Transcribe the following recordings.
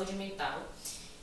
saúde mental.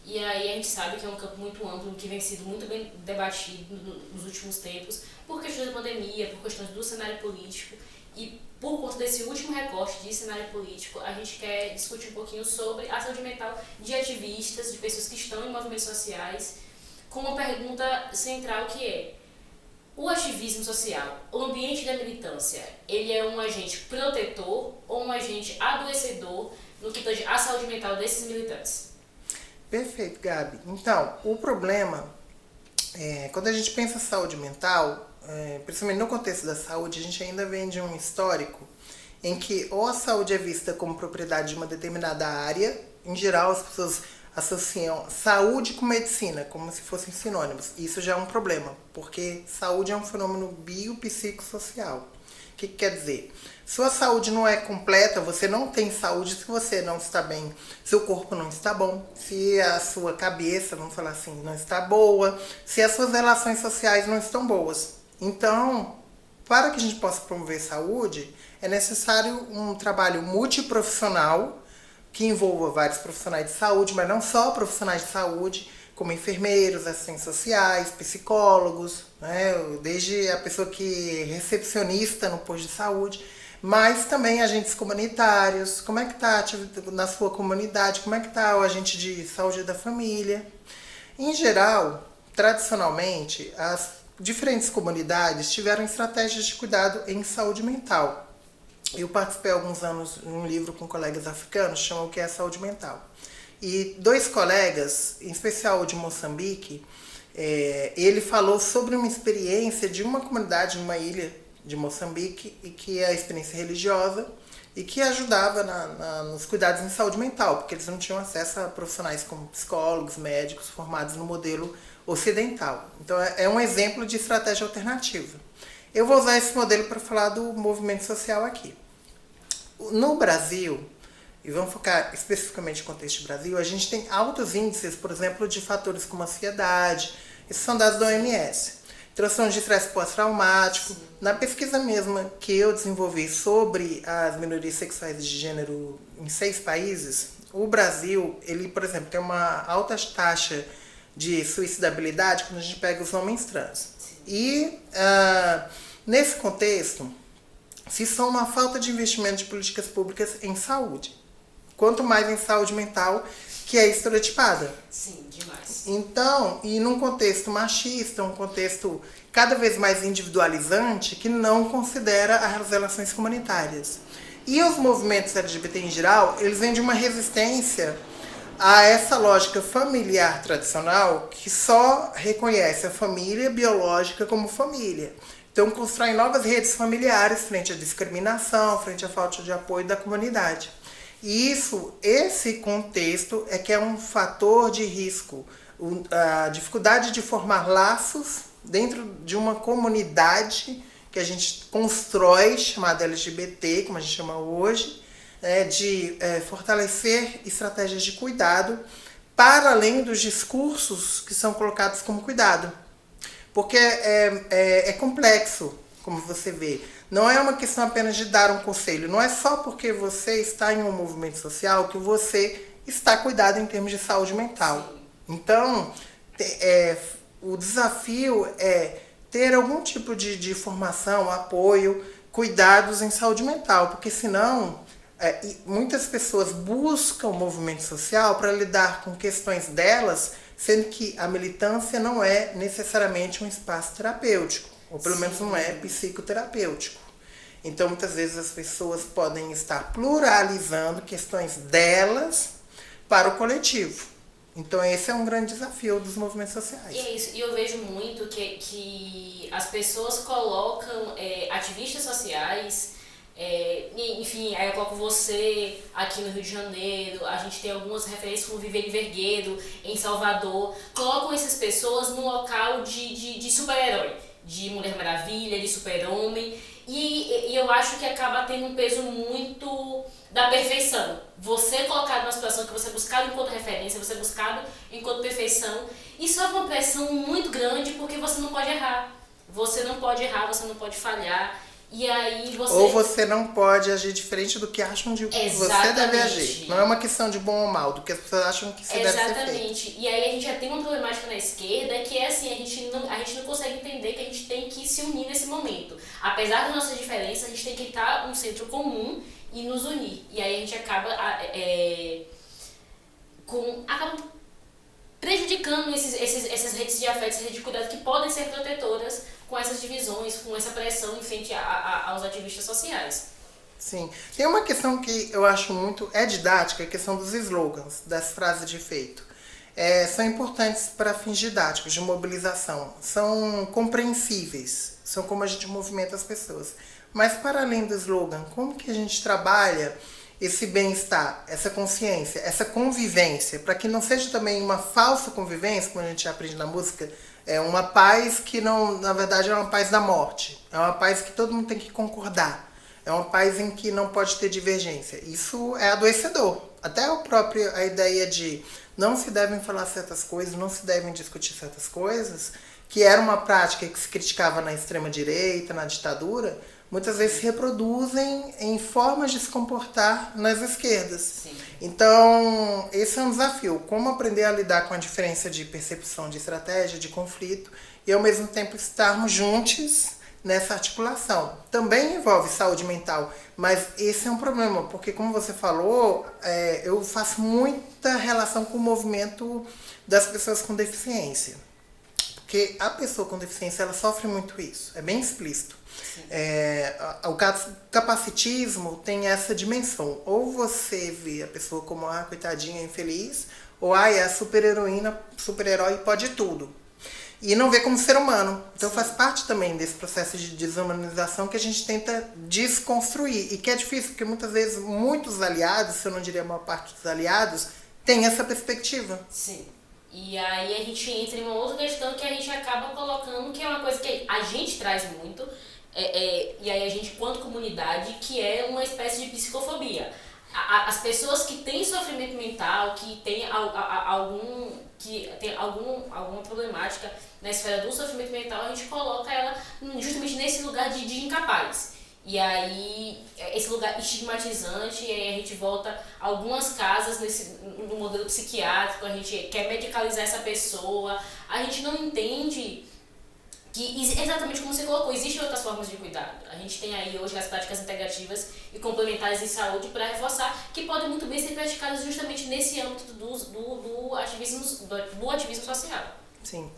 E aí a gente sabe que é um campo muito amplo, que vem sido muito bem debatido nos últimos tempos, por questões da pandemia, por questões do cenário político. E por conta desse último recorte de cenário político, a gente quer discutir um pouquinho sobre a saúde mental de ativistas, de pessoas que estão em movimentos sociais, com uma pergunta central que é: o ativismo social, o ambiente da militância, ele é um agente protetor ou um agente adoecedor no que tange à saúde mental desses militantes? Perfeito, Gabi. Então, o problema quando a gente pensa em saúde mental, principalmente no contexto da saúde, a gente ainda vem de um histórico em que ou a saúde é vista como propriedade de uma determinada área. Em geral, as pessoas associam saúde com medicina, como se fossem sinônimos. Isso já é um problema, porque saúde é um fenômeno biopsicossocial. O que quer dizer? Sua saúde não é completa, você não tem saúde se você não está bem, seu corpo não está bom, se a sua cabeça, vamos falar assim, não está boa, se as suas relações sociais não estão boas. Então, para que a gente possa promover saúde, é necessário um trabalho multiprofissional que envolva vários profissionais de saúde, mas não só profissionais de saúde, como enfermeiros, assistentes sociais, psicólogos, né? Desde a pessoa que é recepcionista no posto de saúde, mas também agentes comunitários. Como é que está na sua comunidade? Como é que está o agente de saúde da família? Em geral, tradicionalmente, as diferentes comunidades tiveram estratégias de cuidado em saúde mental. Eu participei há alguns anos de um livro com colegas africanos, chama O que é Saúde Mental. E dois colegas, em especial o de Moçambique, ele falou sobre uma experiência de uma comunidade numa ilha de Moçambique, e que é a experiência religiosa, e que ajudava nos cuidados em saúde mental, porque eles não tinham acesso a profissionais como psicólogos, médicos formados no modelo ocidental. Então é um exemplo de estratégia alternativa. Eu vou usar esse modelo para falar do movimento social aqui. No Brasil, e vamos focar especificamente no contexto do Brasil, a gente tem altos índices, por exemplo, de fatores como ansiedade. Esses são dados da OMS. Transtorno de estresse pós-traumático. Na pesquisa mesma que eu desenvolvi sobre as minorias sexuais de gênero em 6 países, o Brasil, ele, por exemplo, tem uma alta taxa de suicidabilidade quando a gente pega os homens trans. E, nesse contexto, se soma a falta de investimento de políticas públicas em saúde. Quanto mais em saúde mental, que é estereotipada. Sim, demais. Então, e num contexto machista, um contexto cada vez mais individualizante, que não considera as relações comunitárias. E os movimentos LGBT em geral, eles vêm de uma resistência a essa lógica familiar tradicional que só reconhece a família biológica como família. Então, constroem novas redes familiares frente à discriminação, frente à falta de apoio da comunidade. E esse contexto é que é um fator de risco. A dificuldade de formar laços dentro de uma comunidade que a gente constrói, chamada LGBT, como a gente chama hoje, de fortalecer estratégias de cuidado para além dos discursos que são colocados como cuidado. Porque é complexo, como você vê. Não é uma questão apenas de dar um conselho. Não é só porque você está em um movimento social que você está cuidado em termos de saúde mental. Então, o desafio é ter algum tipo de formação, apoio, cuidados em saúde mental. Porque senão, muitas pessoas buscam o movimento social para lidar com questões delas, sendo que a militância não é necessariamente um espaço terapêutico. Ou pelo menos não é psicoterapêutico. Então, muitas vezes as pessoas podem estar pluralizando questões delas para o coletivo. Então, esse é um grande desafio dos movimentos sociais. E é isso. E eu vejo muito que as pessoas colocam ativistas sociais, enfim, aí eu coloco você aqui no Rio de Janeiro, a gente tem algumas referências como Viviane Vergueiro em Salvador, colocam essas pessoas no local de super-herói, de Mulher Maravilha, de super-homem, e eu acho que acaba tendo um peso muito da perfeição. Você colocado numa situação que você é buscado enquanto referência, você é buscado enquanto perfeição, e sofre uma pressão muito grande porque você não pode errar. Você não pode errar, você não pode falhar. E aí você... Ou você não pode agir diferente do que acham de que você deve agir. Não é uma questão de bom ou mal, do que as pessoas acham que você deve ser feito. Exatamente. E aí a gente já tem uma problemática na esquerda que é assim, a gente não consegue entender que a gente tem que se unir nesse momento. Apesar das nossas diferenças, a gente tem que estar um centro comum e nos unir. E aí a gente acaba acaba prejudicando essas redes de afeto, essas redes de cuidado que podem ser protetoras com essas divisões, com essa pressão em frente aos ativistas sociais. Sim. Tem uma questão que eu acho muito didática, a questão dos slogans, das frases de efeito. São importantes para fins didáticos, de mobilização. São compreensíveis, são como a gente movimenta as pessoas. Mas para além do slogan, como que a gente trabalha esse bem-estar, essa consciência, essa convivência, para que não seja também uma falsa convivência, como a gente aprende na música, uma paz que não, na verdade, é uma paz da morte. É uma paz que todo mundo tem que concordar. É uma paz em que não pode ter divergência. Isso é adoecedor. Até a ideia de não se devem falar certas coisas, não se devem discutir certas coisas, que era uma prática que se criticava na extrema-direita, na ditadura, muitas vezes se reproduzem em formas de se comportar nas esquerdas. Sim. Então, esse é um desafio. Como aprender a lidar com a diferença de percepção de estratégia, de conflito, e ao mesmo tempo estarmos juntos nessa articulação. Também envolve saúde mental, mas esse é um problema, porque como você falou, eu faço muita relação com o movimento das pessoas com deficiência. Porque a pessoa com deficiência, ela sofre muito isso, é bem explícito. O capacitismo tem essa dimensão. Ou você vê a pessoa como coitadinha, infeliz, ou é a super-heroína, super-herói, pode tudo. E não vê como ser humano. Então faz parte também desse processo de desumanização que a gente tenta desconstruir. E que é difícil, porque muitas vezes muitos aliados, se eu não diria a maior parte dos aliados, tem essa perspectiva. Sim. E aí a gente entra em uma outra questão que a gente acaba colocando, que é uma coisa que a gente traz muito, e aí a gente, enquanto comunidade, que é uma espécie de psicofobia. As pessoas que têm sofrimento mental, que têm alguma problemática na esfera do sofrimento mental, a gente coloca ela justamente nesse lugar de incapaz. E aí, esse lugar estigmatizante, e aí a gente volta algumas casas no modelo psiquiátrico, a gente quer medicalizar essa pessoa, a gente não entende que, exatamente como você colocou, existem outras formas de cuidado. A gente tem aí hoje as práticas integrativas e complementares de saúde para reforçar, que podem muito bem ser praticadas justamente nesse âmbito do ativismo social. Sim,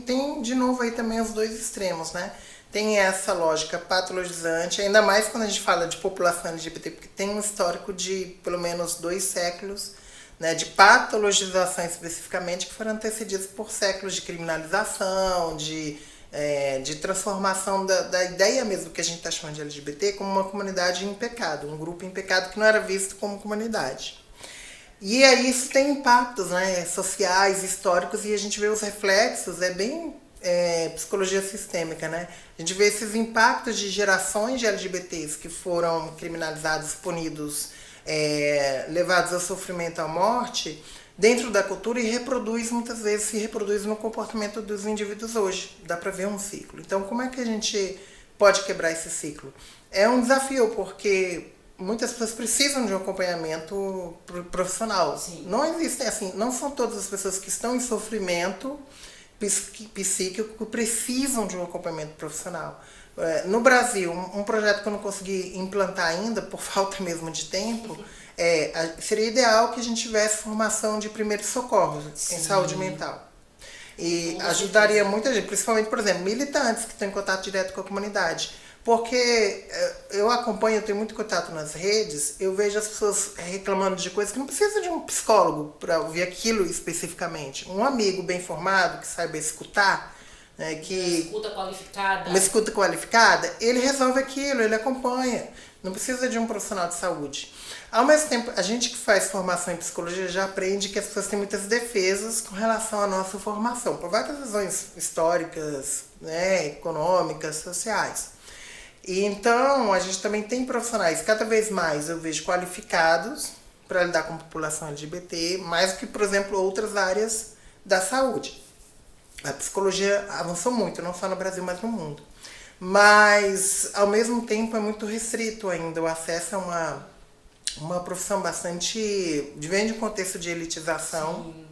tem de novo aí também os dois extremos, né? Tem essa lógica patologizante, ainda mais quando a gente fala de população LGBT, porque tem um histórico de pelo menos 2 séculos, né, de patologização especificamente, que foram antecedidos por séculos de criminalização, de transformação da ideia mesmo que a gente está chamando de LGBT como uma comunidade em pecado, um grupo em pecado que não era visto como comunidade. E aí isso tem impactos, né, sociais, históricos, e a gente vê os reflexos, bem psicologia sistêmica, né? A gente vê esses impactos de gerações de LGBTs que foram criminalizados, punidos, levados ao sofrimento, à morte, dentro da cultura, e muitas vezes se reproduz no comportamento dos indivíduos hoje. Dá para ver um ciclo. Então, como é que a gente pode quebrar esse ciclo? É um desafio, porque muitas pessoas precisam de um acompanhamento profissional. Sim. Não existem, assim, não são todas as pessoas que estão em sofrimento psíquico que precisam de um acompanhamento profissional. No Brasil, um projeto que eu não consegui implantar ainda, por falta mesmo de tempo, seria ideal que a gente tivesse formação de primeiros socorros em saúde mental. E ajudaria muita gente, principalmente, por exemplo, militantes que estão em contato direto com a comunidade. Porque eu tenho muito contato nas redes, eu vejo as pessoas reclamando de coisas que não precisa de um psicólogo para ouvir aquilo especificamente. Um amigo bem formado, que saiba escutar, né, uma escuta qualificada, ele resolve aquilo, ele acompanha. Não precisa de um profissional de saúde. Ao mesmo tempo, a gente que faz formação em psicologia já aprende que as pessoas têm muitas defesas com relação à nossa formação, por várias razões históricas, né, econômicas, sociais. E então, a gente também tem profissionais, cada vez mais eu vejo qualificados para lidar com a população LGBT, mais do que, por exemplo, outras áreas da saúde. A psicologia avançou muito, não só no Brasil, mas no mundo. mas ao mesmo tempo é muito restrito ainda o acesso a uma profissão bastante... vem de um contexto de elitização. Sim.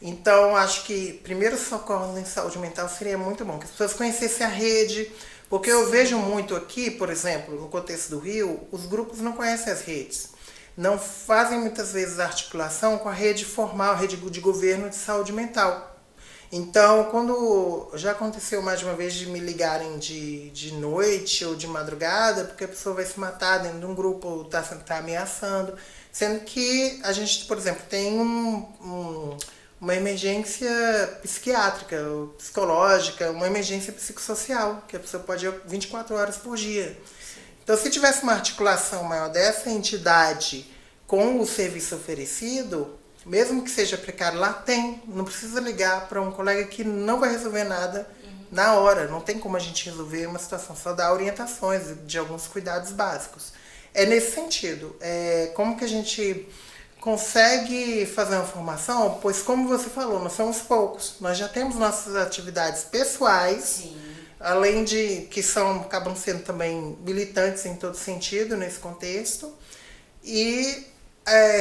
Então, acho que primeiro socorro em saúde mental seria muito bom, que as pessoas conhecessem a rede, porque eu vejo muito aqui, por exemplo, no contexto do Rio, os grupos não conhecem as redes. Não fazem muitas vezes articulação com a rede formal, a rede de governo de saúde mental. Então, quando já aconteceu mais de uma vez de me ligarem de noite ou de madrugada, porque a pessoa vai se matar dentro de um grupo ou tá ameaçando, sendo que a gente, por exemplo, tem uma emergência psiquiátrica, ou psicológica, uma emergência psicossocial, que a pessoa pode ir 24 horas por dia. Então, se tivesse uma articulação maior dessa entidade com o serviço oferecido, mesmo que seja precário, lá tem. Não precisa ligar para um colega que não vai resolver nada na hora. Não tem como a gente resolver uma situação, só dar orientações de alguns cuidados básicos. É nesse sentido. Como que a gente consegue fazer uma formação? Pois, como você falou, nós somos poucos. Nós já temos nossas atividades pessoais. Sim. Além de que acabam sendo também militantes em todo sentido nesse contexto. E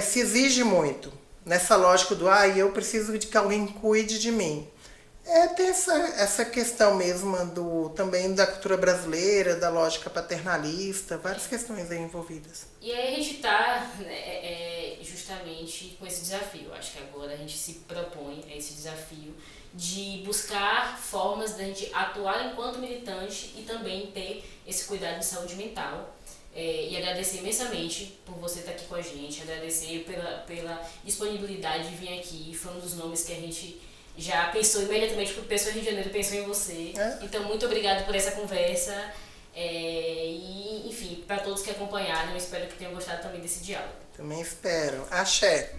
se exige muito nessa lógica do eu preciso de que alguém cuide de mim. Tem essa questão mesmo também da cultura brasileira, da lógica paternalista, várias questões aí envolvidas. E aí a gente está justamente com esse desafio. Acho que agora a gente se propõe a esse desafio de buscar formas da gente atuar enquanto militante e também ter esse cuidado de saúde mental. E agradecer imensamente por você estar aqui com a gente, agradecer pela disponibilidade de vir aqui. Foi um dos nomes que a gente já pensou imediatamente, porque o pessoal do Rio de Janeiro pensou em você. Então, muito obrigada por essa conversa. E, enfim, para todos que acompanharam, eu espero que tenham gostado também desse diálogo. Também espero. Axé!